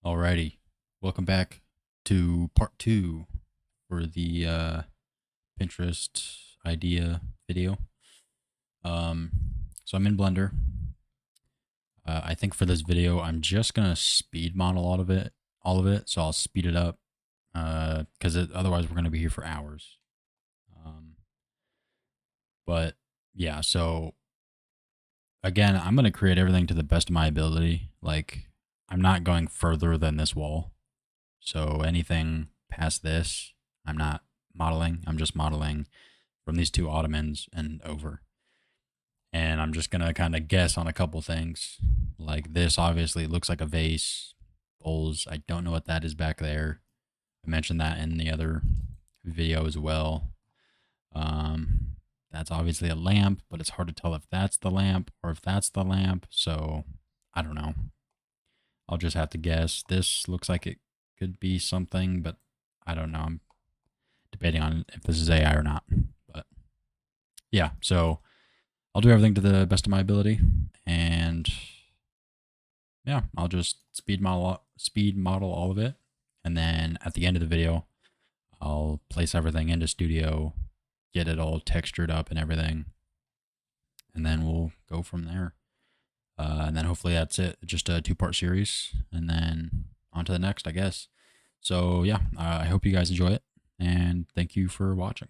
Alrighty, welcome back to part two for the Pinterest idea video. Um, so I'm in Blender. I think for this video, I'm just gonna speed model all of it. So I'll speed it up because otherwise we're gonna be here for hours. Um, but yeah, so again, I'm gonna create everything to the best of my ability. Like I'm not going further than this wall. So anything past this, I'm not modeling. I'm just modeling from these two ottomans and over. And I'm just going to kind of guess on a couple things. Like this obviously looks like a vase. Bowls, I don't know what that is back there. I mentioned that in the other video as well. Um, that's obviously a lamp, but it's hard to tell if that's the lamp or if that's the lamp. So I don't know. I'll just have to guess. This looks like it could be something, but I don't know. I'm debating on if this is AI or not. But yeah, so I'll do everything to the best of my ability, and yeah, I'll just speed model all of it, and then at the end of the video, I'll place everything into Studio, get it all textured up and everything, and then we'll go from there. And then hopefully that's it. Just a two-part series, and then on to the next, I guess. So yeah, I hope you guys enjoy it, and thank you for watching.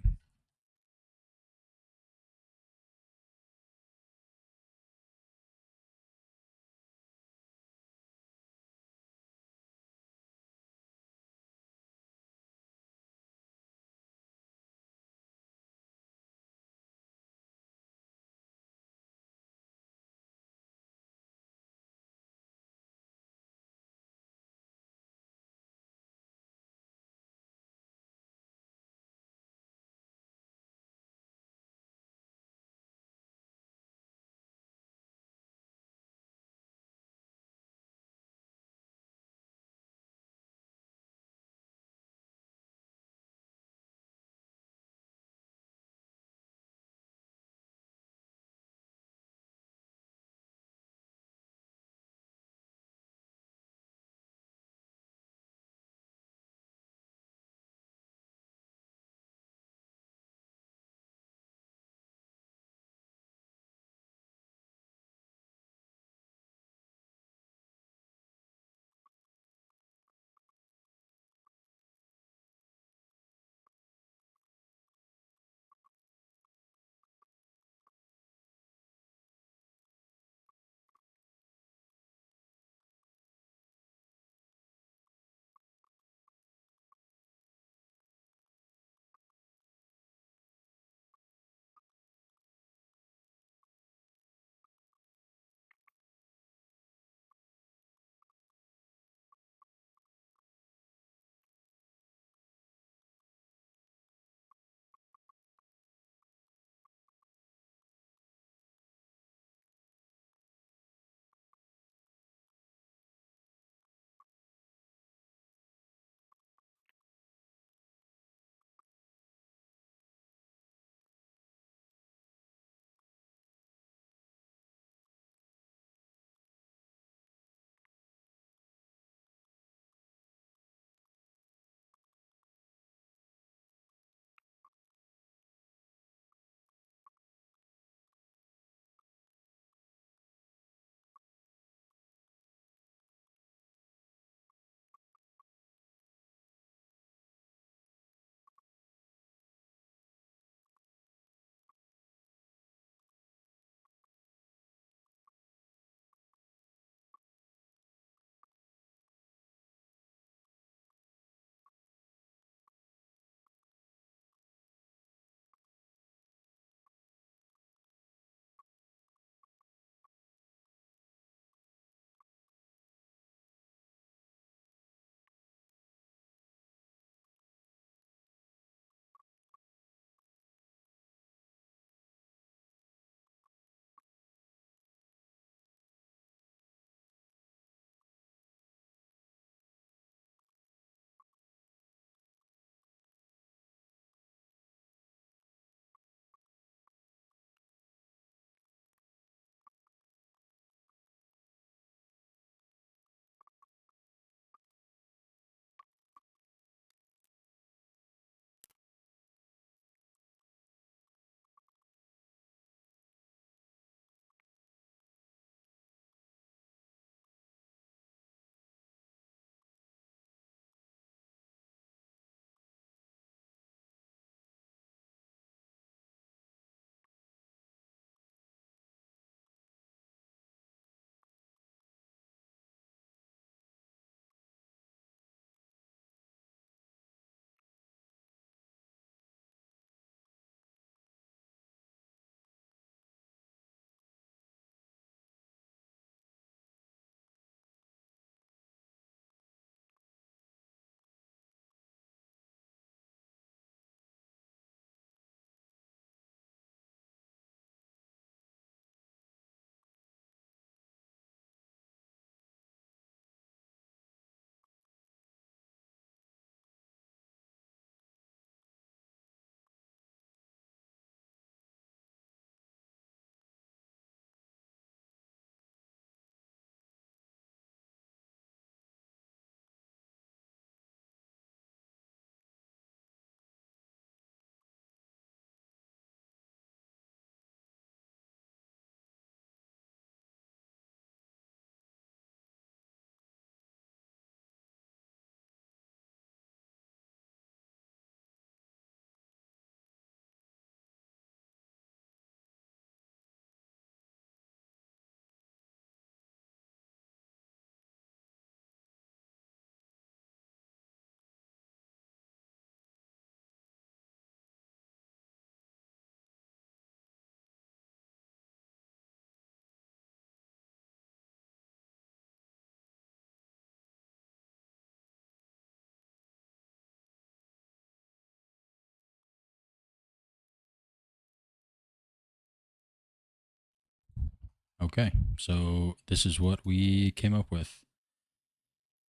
Okay, so this is what we came up with.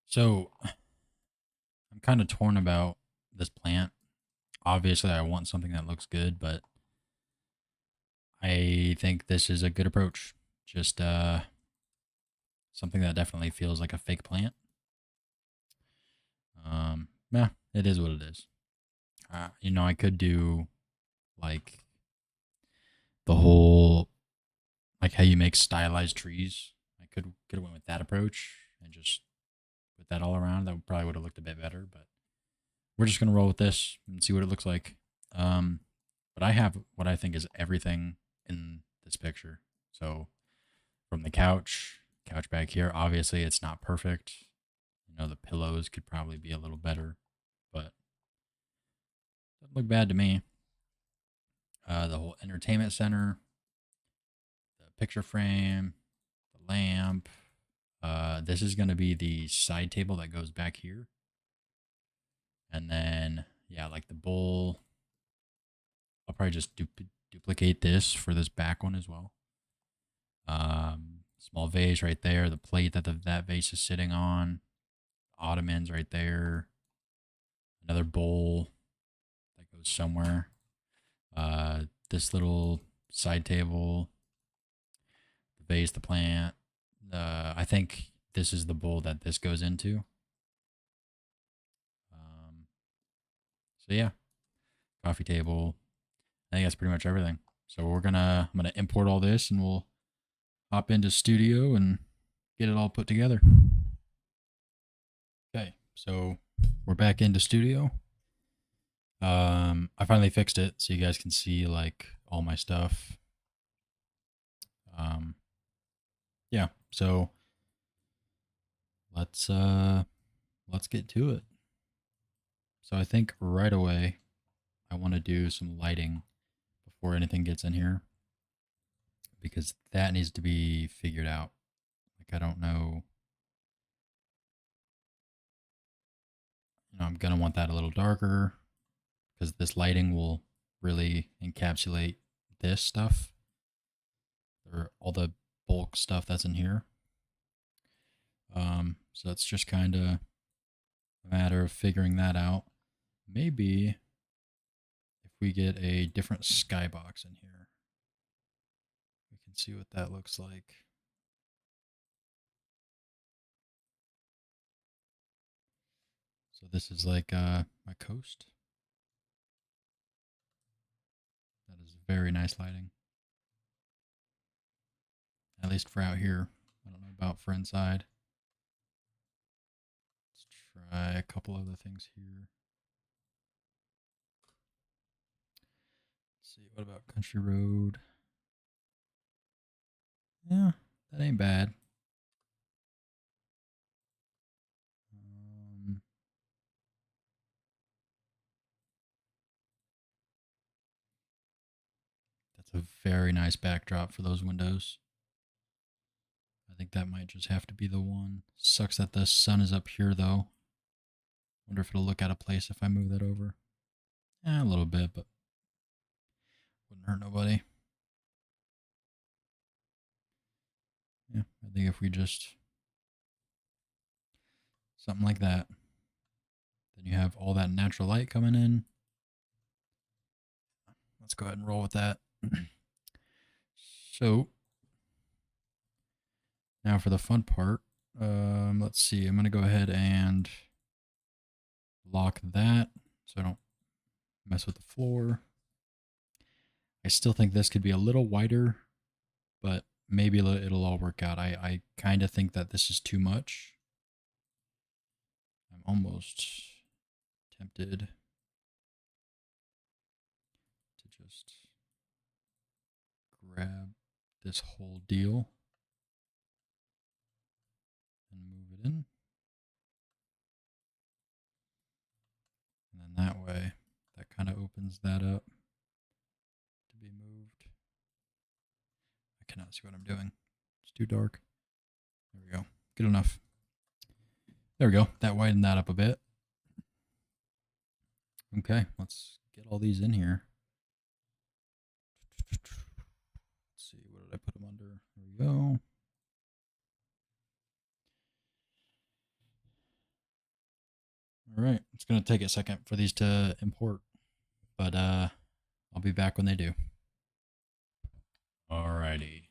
So I'm kind of torn about this plant. Obviously, I want something that looks good, but I think this is a good approach. Just something that definitely feels like a fake plant. Yeah, it is what it is. I could do like the whole like how you make stylized trees. I could have went with that approach and just put that all around. That probably would have looked a bit better, but we're just gonna roll with this and see what it looks like. Um, but I have what I think is everything in this picture. So from the couch back here, obviously it's not perfect. The pillows could probably be a little better, but doesn't look bad to me. The whole entertainment center, the picture frame, the lamp. This is going to be the side table that goes back here. And then, yeah, like the bowl. I'll probably just duplicate this for this back one as well. Small vase right there. The plate that vase is sitting on. Ottomans right there. Another bowl that goes somewhere. This little side table. The vase, the plant. I think this is the bowl that this goes into. So yeah, coffee table. I think that's pretty much everything. So I'm gonna import all this and we'll hop into studio and get it all put together. Okay, so we're back into studio. I finally fixed it so you guys can see like all my stuff. Um, yeah, so let's get to it. So I think right away I want to do some lighting before anything gets in here because that needs to be figured out. Like I don't know, I'm gonna want that a little darker because this lighting will really encapsulate this stuff or all the bulk stuff that's in here. So it's just kind of a matter of figuring that out. Maybe if we get a different skybox in here, we can see what that looks like. So this is like my coast. That is very nice lighting. At least for out here. I don't know about for inside. Let's try a couple other things here. Let's see, what about Country Road? Yeah, that ain't bad. That's a very nice backdrop for those windows. I think that might just have to be the one. Sucks that the sun is up here though. Wonder if it'll look out of place if I move that over. A little bit, but wouldn't hurt nobody. Yeah, I think if we just something like that, then you have all that natural light coming in. Let's go ahead and roll with that. So now for the fun part, let's see. I'm gonna go ahead and lock that so I don't mess with the floor. I still think this could be a little wider, but maybe it'll all work out. I kind of think that this is too much. I'm almost tempted to just grab this whole deal and move it in. And then that way, that kind of opens that up to be moved. I cannot see what I'm doing. It's too dark. There we go. Good enough. There we go. That widened that up a bit. Okay, let's get all these in here. Let's see, what did I put them under? There we go. All right, it's gonna take a second for these to import, but I'll be back when they do. Alrighty.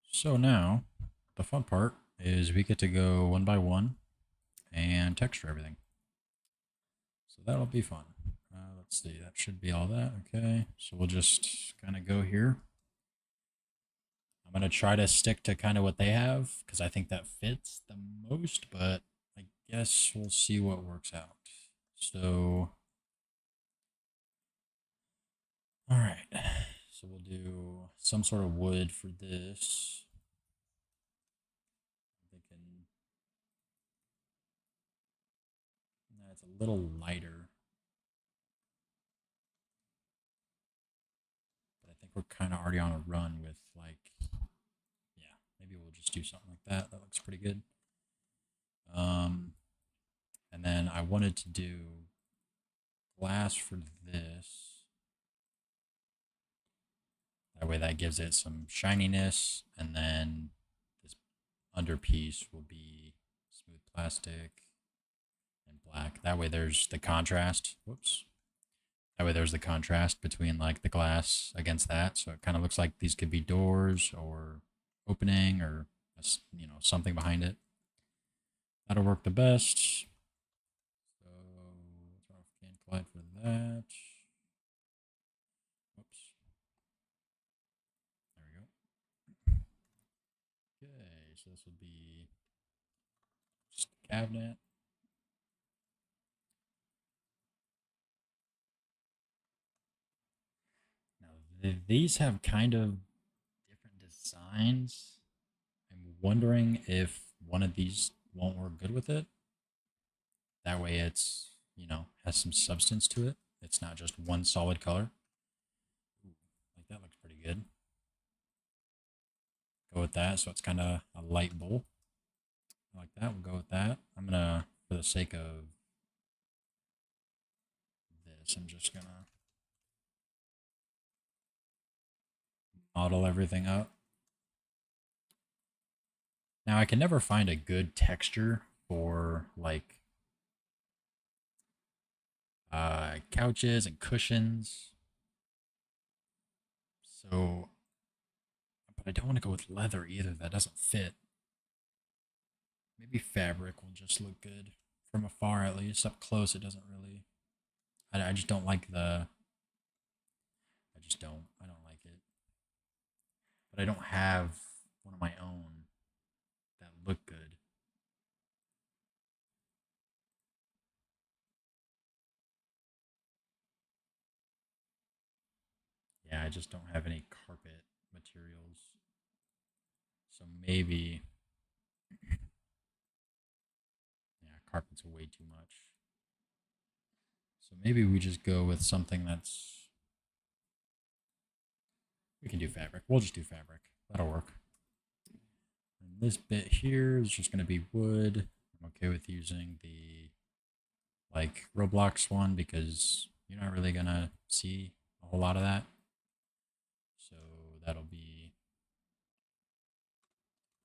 So now, the fun part is we get to go one by one and texture everything. So that'll be fun. Let's see, that should be all that. Okay, so we'll just kind of go here. I'm going to try to stick to kind of what they have because I think that fits the most, but I guess we'll see what works out. So, all right. So we'll do some sort of wood for this. It's a little lighter. But I think we're kind of already on a run with like, yeah, maybe we'll just do something like that. That looks pretty good. And then I wanted to do glass for this. That way that gives it some shininess, and then this under piece will be smooth plastic and black. That way there's the contrast. Whoops. That way there's the contrast between like the glass against that. So it kind of looks like these could be doors or opening or, you know, something behind it. That'll work the best. So let's off can collide for that. Whoops. There we go. Okay, so this will be just a cabinet. Now these have kind of different designs. I'm wondering if one of these won't work good with it. That way it's, you know, has some substance to it. It's not just one solid color. Ooh, like that looks pretty good. Go with that. So it's kind of a light bowl. Like that. We'll go with that. I'm going to, for the sake of this, I'm just going to model everything up. Now I can never find a good texture for like couches and cushions. So, but I don't want to go with leather either. That doesn't fit. Maybe fabric will just look good from afar, at least. Up close, it doesn't really. I just don't like the. I don't like it. But I don't have one of my own that look good. Yeah, I just don't have any carpet materials. So maybe. Yeah, carpet's way too much. So maybe we just go with something that's. We can do fabric. We'll just do fabric. That'll work. And this bit here is just going to be wood. I'm okay with using the like ROBLOX one because you're not really going to see a whole lot of that. So that'll be,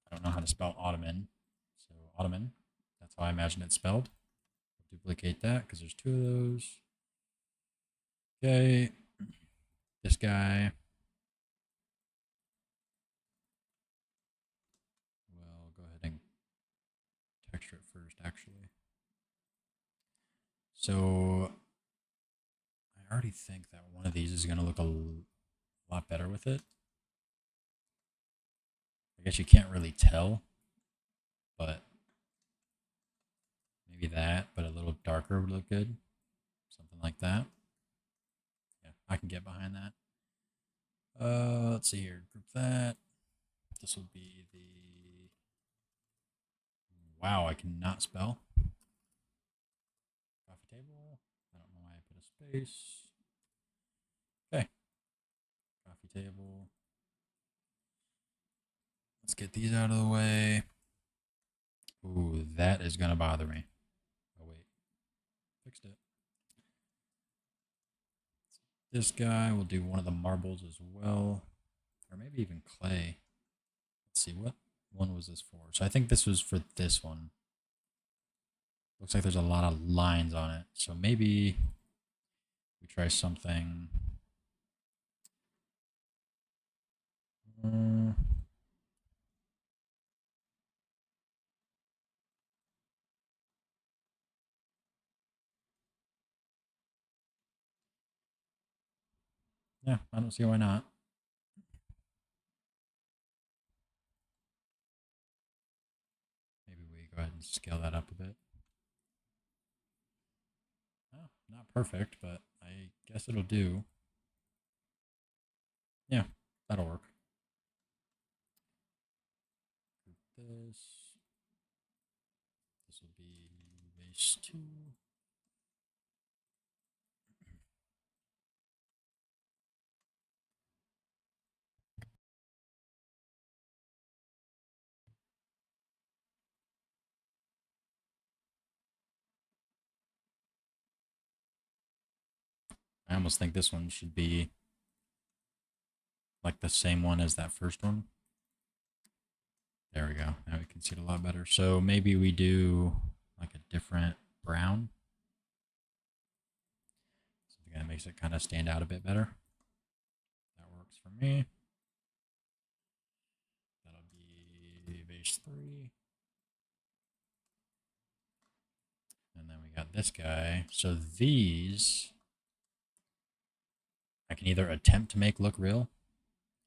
I don't know how to spell Ottoman. So Ottoman, that's how I imagine it's spelled. I'll duplicate that because there's two of those. Okay, this guy. We'll go ahead and texture it first, actually. So I already think that one of these is going to look a lot better with it. I guess you can't really tell, but maybe that, but a little darker would look good. Something like that. Yeah, I can get behind that. Let's see here. Group that. This will be the. Wow, I cannot spell. Coffee table. I don't know why I put a space. Okay. Coffee table. Let's get these out of the way. Ooh, that is going to bother me. Oh, wait. Fixed it. This guy, we'll do one of the marbles as well. or maybe even clay. Let's see, what one was this for? So I think this was for this one. Looks like there's a lot of lines on it. So maybe we try something. Yeah, I don't see why not. Maybe we go ahead and scale that up a bit. Oh, not perfect, but I guess it'll do. Yeah, that'll work. This. This will be base 2. I almost think this one should be like the same one as that first one. There we go. Now we can see it a lot better. So maybe we do like a different brown. Something that makes it kind of stand out a bit better. That works for me. That'll be base 3. And then we got this guy. So these I can either attempt to make look real.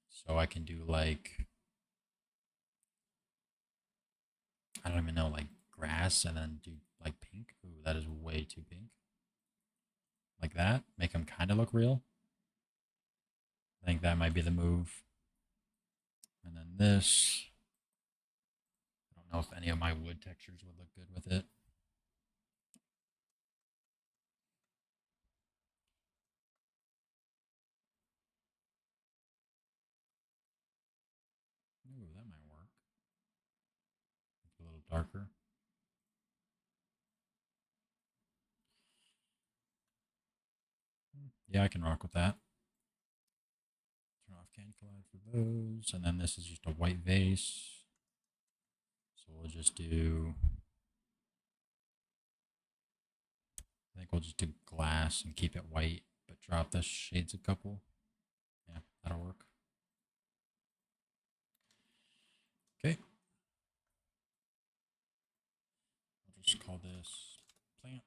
So I can do like, I don't even know, like grass and then do like pink. Ooh, that is way too pink. Like that. Make them kind of look real. I think that might be the move. And then this. I don't know if any of my wood textures would look good with it. Ooh, that might work. Make it a little darker. Yeah, I can rock with that. Turn off can collide for those. And then this is just a white vase. So we'll just do, I think we'll just do glass and keep it white, but drop the shades a couple. Yeah, that'll work. Okay. I'll just call this plant.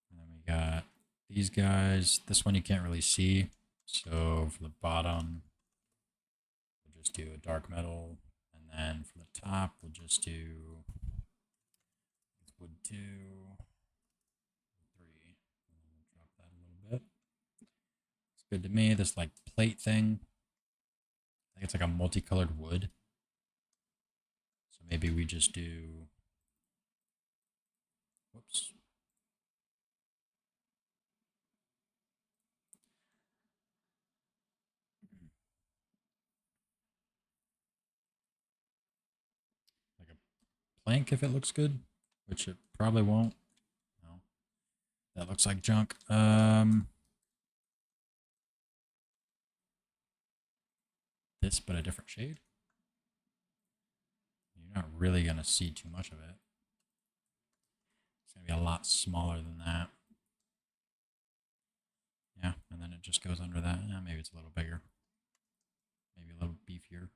And then we got these guys. This one you can't really see. So for the bottom, we'll just do a dark metal. And then for the top, we'll just do wood 2, 3. And then we'll drop that a little bit. It's good to me. This like plate thing. I think it's like a multicolored wood. So maybe we just do, whoops. Like a plank if it looks good, which it probably won't. No, that looks like junk. This, but a different shade. You're not really gonna see too much of it. It's gonna be a lot smaller than that. Yeah, and then it just goes under that. Yeah, maybe it's a little bigger. Maybe a little beefier.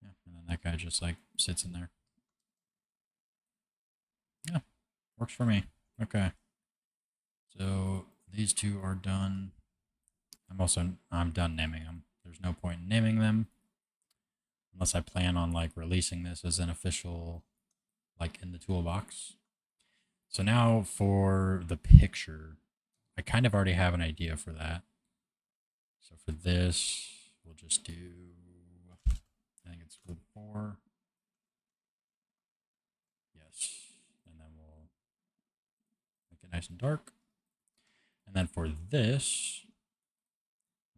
Yeah, and then that guy just like sits in there. Yeah, works for me. Okay. So these two are done. I'm done naming them. There's no point in naming them unless I plan on like releasing this as an official, like in the toolbox. So now for the picture, I kind of already have an idea for that. So for this, we'll just do, I think it's wood 4. Yes. And then we'll make it nice and dark. And then for this,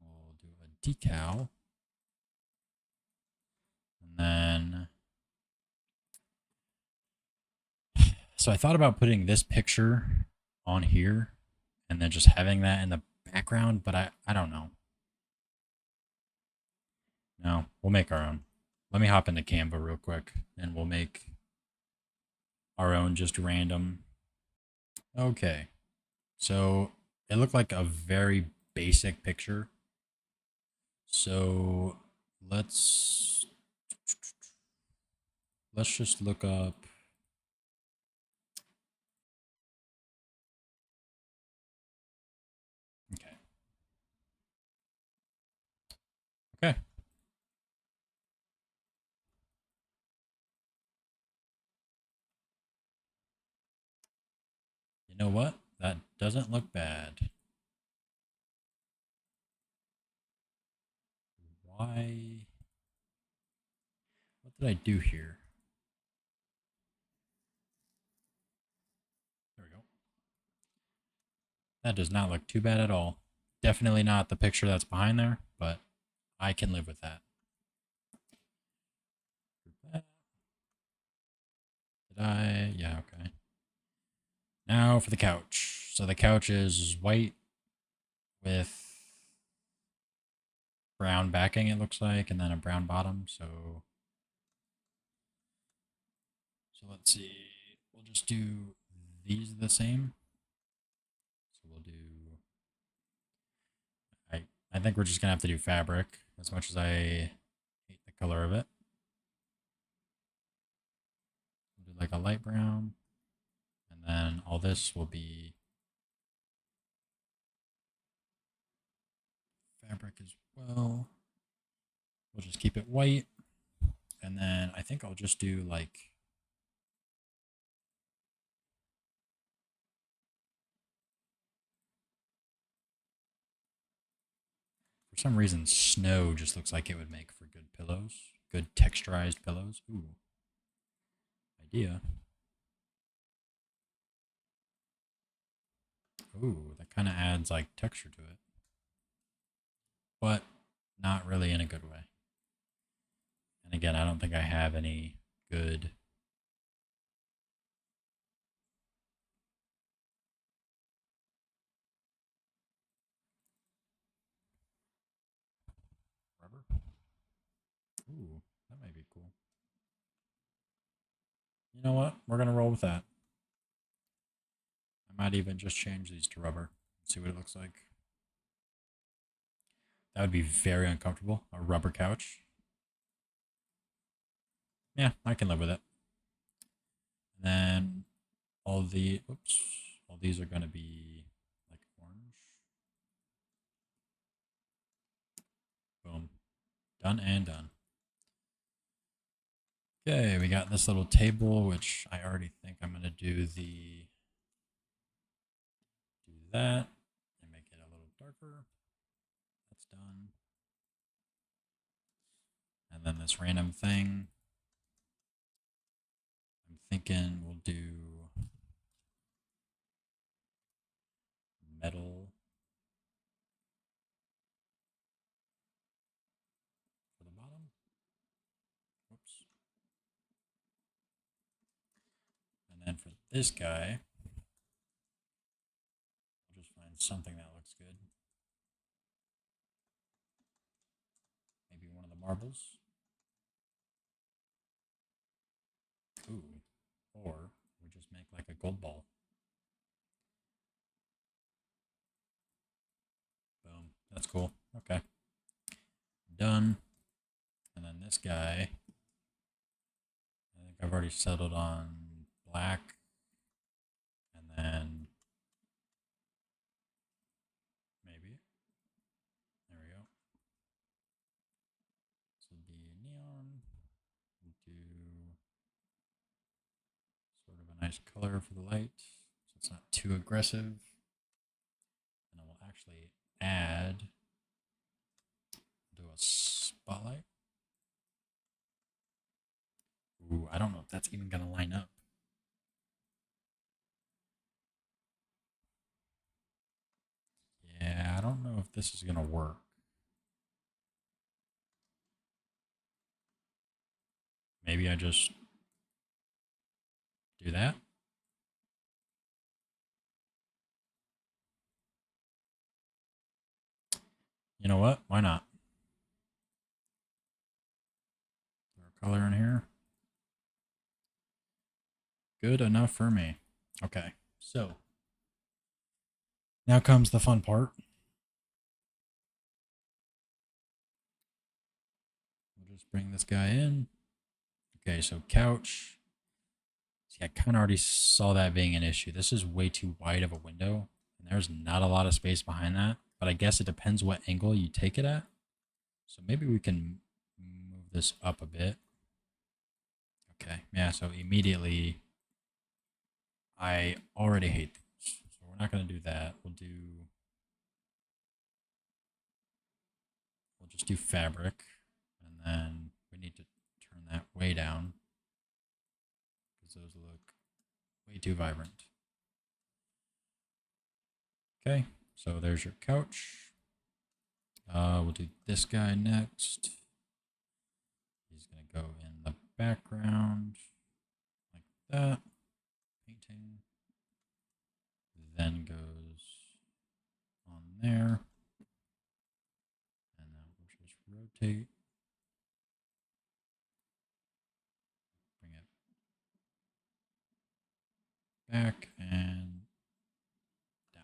we'll do a decal. And then, so I thought about putting this picture on here and then just having that in the background, but I don't know. No, we'll make our own. Let me hop into Canva real quick and we'll make our own just random. Okay. So it looked like a very basic picture. So let's just look up. Okay. Okay. You know what? That doesn't look bad. Why? What did I do here? There we go. That does not look too bad at all. Definitely not the picture that's behind there, but I can live with that. Did I? Yeah, okay. Now for the couch. So the couch is white with brown backing, it looks like, and then a brown bottom. So let's see. We'll just do these the same. So we'll do. I think we're just gonna have to do fabric as much as I hate the color of it. We'll do like a light brown, and then all this will be fabric as well. We'll just keep it white, and then I think I'll just do like. For some reason, snow just looks like it would make for good pillows, good texturized pillows. Ooh, idea. Ooh, that kind of adds like texture to it, but not really in a good way. And again, I don't think I have any good. Rubber. Ooh, that might be cool. You know what? We're gonna roll with that. I might even just change these to rubber. See what it looks like. That would be very uncomfortable. A rubber couch. Yeah, I can live with it. And then all these are gonna be like orange. Boom. Done and done. Okay, we got this little table, which I already think I'm gonna do that and make it a little darker. That's done. And then this random thing. I'm thinking we'll do metal for the bottom. Whoops. And then for this guy, I'll just find something that looks good. Maybe one of the marbles. Ooh. Or we just make like a gold ball. Boom. That's cool. Okay. Done. And then this guy, I think I've already settled on black. And then maybe. There we go. This will be neon. We'll do sort of a nice color for the light, so it's not too aggressive. And then we'll actually do a spotlight. Ooh, I don't know if that's even gonna line up. Yeah, I don't know if this is gonna work. Maybe I just do that. You know what? Why not? Throw a color in here. Good enough for me. Okay, so now comes the fun part. We'll just bring this guy in. Okay, so couch. See, I kind of already saw that being an issue. This is way too wide of a window, and there's not a lot of space behind that. But I guess it depends what angle you take it at. So maybe we can move this up a bit. Okay, yeah, so immediately I already hate these. So we're not going to do that. We'll just do fabric, and then we need to turn that way down because those look way too vibrant. Okay, so there's your couch. We'll do this guy next. He's going to go in the background like that. Painting. Then goes on there. And then we'll just rotate. Bring it back and down.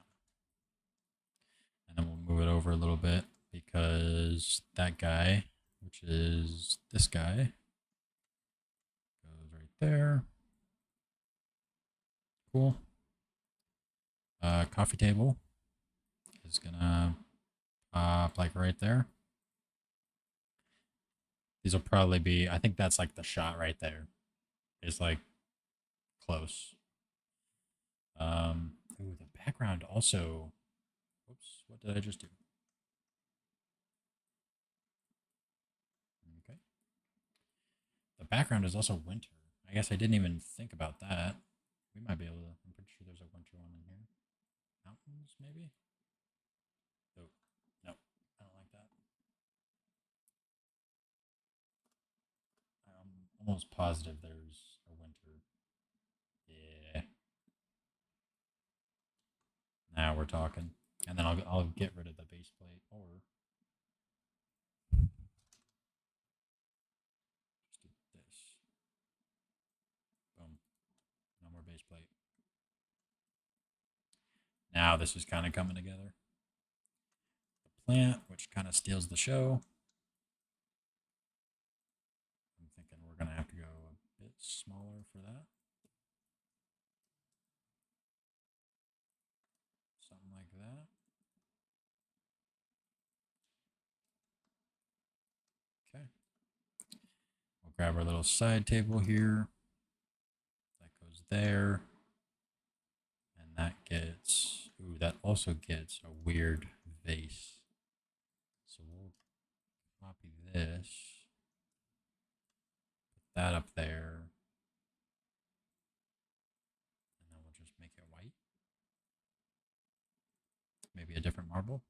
And then we'll move it over a little bit because that guy, which is this guy, goes right there. Cool. Coffee table is gonna pop like right there. These will probably be, I think that's like the shot right there. It's like close. Ooh, the background also, whoops, what did I just do? Okay. The background is also winter. I guess I didn't even think about that. We might be able to, I'm pretty sure there's a winter one in here. Mountains, maybe? Oh, no, I don't like that. I'm almost positive there's a winter. Yeah. Now we're talking. And then I'll get rid of the base plate or just do this. Boom. No more base plate. Now this is kind of coming together. The plant, which kind of steals the show. I'm thinking we're going to have to go a bit smaller for that. Something like that. Okay. We'll grab our little side table here. That goes there. And that gets, ooh, that also gets a weird vase. So we'll copy this. Put that up there. And then we'll just make it white. Maybe a different marble.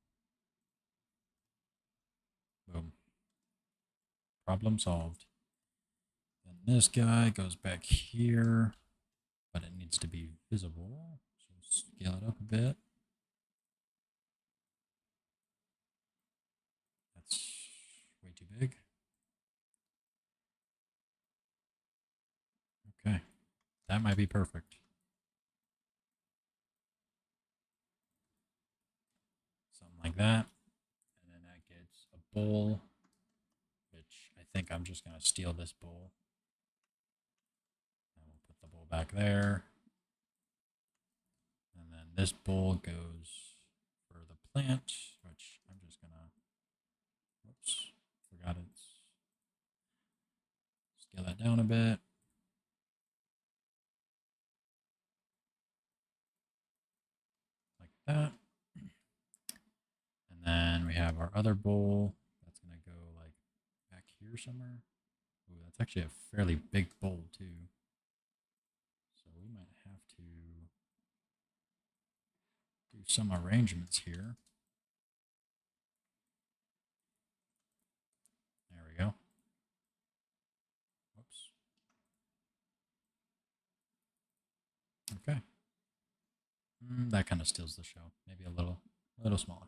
Boom. Problem solved. Then this guy goes back here, but it needs to be visible. So scale it up a bit. That's way too big. Okay. That might be perfect. Something like that. And then that gets a bowl, which I think I'm just going to steal this bowl. And we'll put the bowl back there. And then this bowl goes for the plant, which I'm just going to, whoops, forgot it's, scale that down a bit. Like that. And then we have our other bowl. That's going to go like back here somewhere. Ooh, that's actually a fairly big bowl too. So we might have to do some arrangements here. There we go. Whoops. Okay. That kind of steals the show. Maybe a little smaller.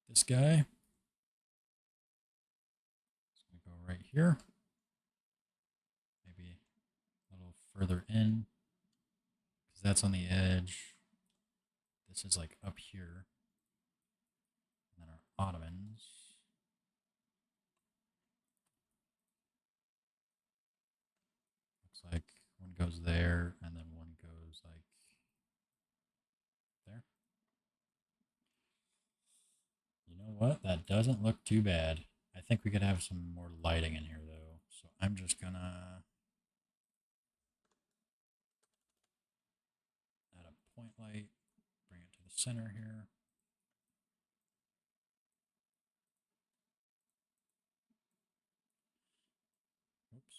this guy. It's going to go right here. Maybe a little further in, because that's on the edge. This is like up here. And then our ottomans. Looks like one goes there, and then one goes like there. You know what? That doesn't look too bad. I think we could have some more lighting in here, though. So I'm just gonna add a point light, bring it to the center here. Oops.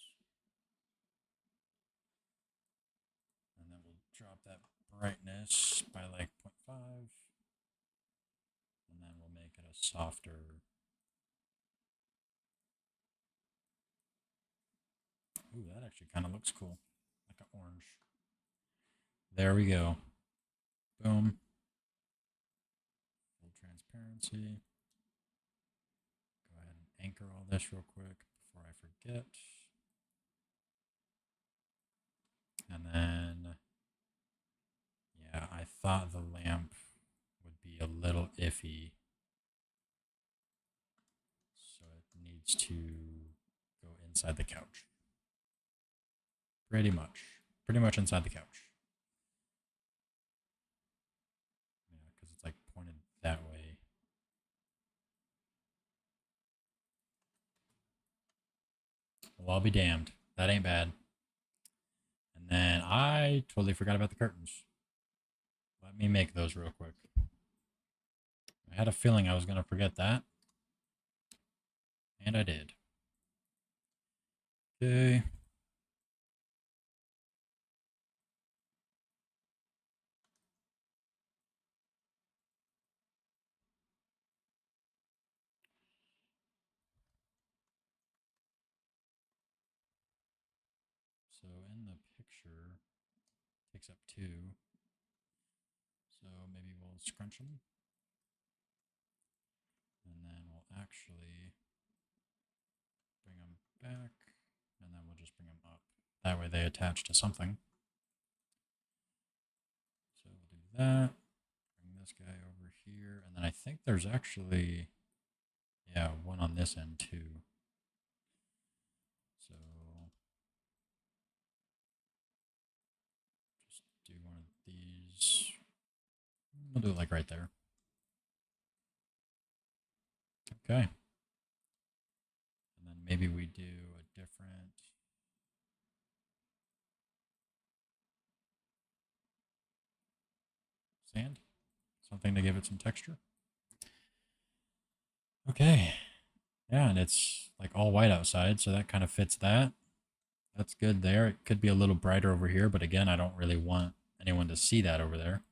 And then we'll drop that brightness by like 0.5. And then we'll make it a softer. Ooh, that actually kind of looks cool. Like an orange. There we go. Boom. Full transparency. Go ahead and anchor all this real quick before I forget. And then, yeah, I thought the lamp would be a little iffy. So it needs to go inside the couch. Pretty much inside the couch. Yeah, because it's like pointed that way. Well, I'll be damned. That ain't bad. And then I totally forgot about the curtains. Let me make those real quick. I had a feeling I was going to forget that. And I did. Okay. So in the picture, it takes up 2. So maybe we'll scrunch them. And then we'll actually bring them back. And then we'll just bring them up. That way they attach to something. So we'll do that. Bring this guy over here. And then I think there's actually, yeah, one on this end too. So just do one of these. We'll do it like right there. Okay. And then maybe we do a different sand. Something to give it some texture. Okay. Yeah, and it's like all white outside, so that kind of fits that. That's good there. It could be a little brighter over here, but again, I don't really want anyone to see that over there.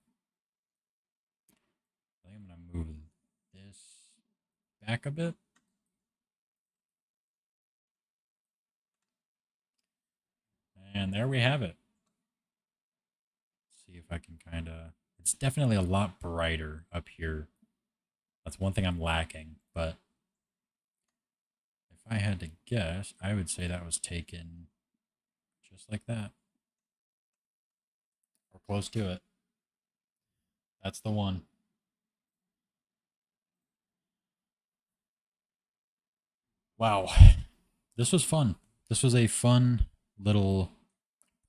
I think I'm going to move this back a bit. And there we have it. Let's see if I can kind of... It's definitely a lot brighter up here. That's one thing I'm lacking, but if I had to guess, I would say that was taken just like that. Or close to it. That's the one. Wow. This was fun. This was a fun little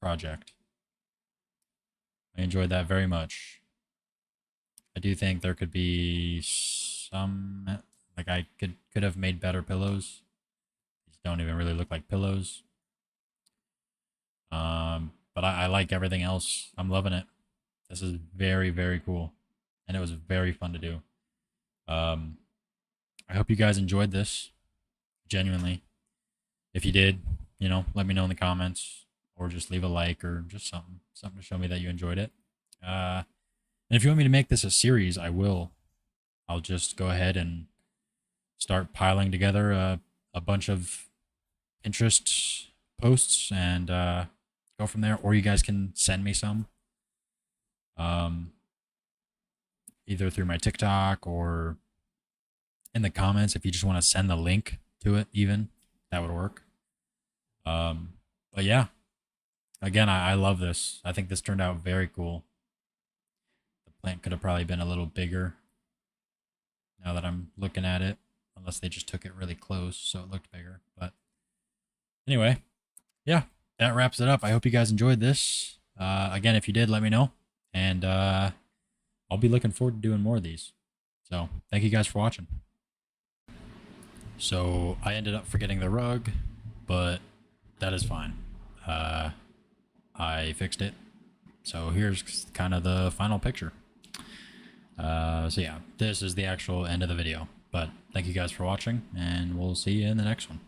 project. I enjoyed that very much. I do think there could be some, like I could have made better pillows. These don't even really look like pillows. But I like everything else. I'm loving it. This is very, very cool. And it was very fun to do. I hope you guys enjoyed this. Genuinely. If you did, you know, let me know in the comments. Or just leave a like or just something. Something to show me that you enjoyed it. And if you want me to make this a series, I will. I'll just go ahead and start piling together a bunch of Pinterest posts and go from there. Or you guys can send me some. Either through my TikTok or in the comments if you just want to send the link to it, even that would work. But yeah, again, I love this. I think this turned out very cool. The plant could have probably been a little bigger now that I'm looking at it, unless they just took it really close so it looked bigger. But anyway, yeah, that wraps it up. I hope you guys enjoyed this. Again, if you did, let me know. And I'll be looking forward to doing more of these. So thank you guys for watching. So I ended up forgetting the rug, but that is fine. I fixed it. So here's kind of the final picture. So yeah, this is the actual end of the video. But thank you guys for watching, and we'll see you in the next one.